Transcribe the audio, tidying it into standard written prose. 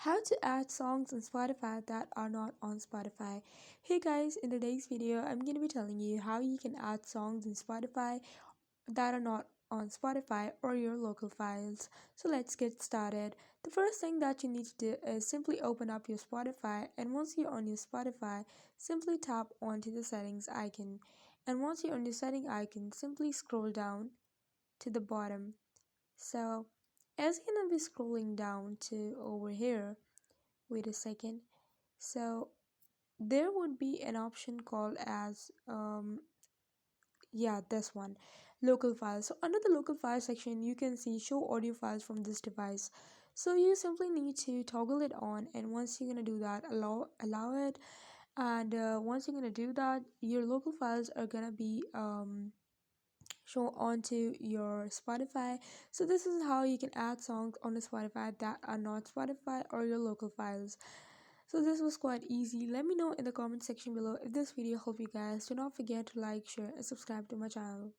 How to add songs on Spotify that are not on Spotify. Hey guys, in today's video, I'm going to be telling you how you can add songs in Spotify that are not on Spotify or your local files. So let's get started. The first thing that you need to do is simply open up your Spotify, and once you're on your Spotify, simply tap onto the settings icon. And once you're on your setting icon, simply scroll down to the bottom. So as you're gonna be scrolling down to over here, wait a second. So there would be an option called as yeah, this one, local files. So under the local files section, you can see show audio files from this device. So you simply need to toggle it on, and once you're gonna do that, allow it. And once you're gonna do that, your local files are gonna be show onto your Spotify. So this is how you can add songs on the Spotify that are not Spotify or your local files. So this was quite easy. Let me know in the comment section below if this video helped you guys. Do not forget to like, share and subscribe to my channel.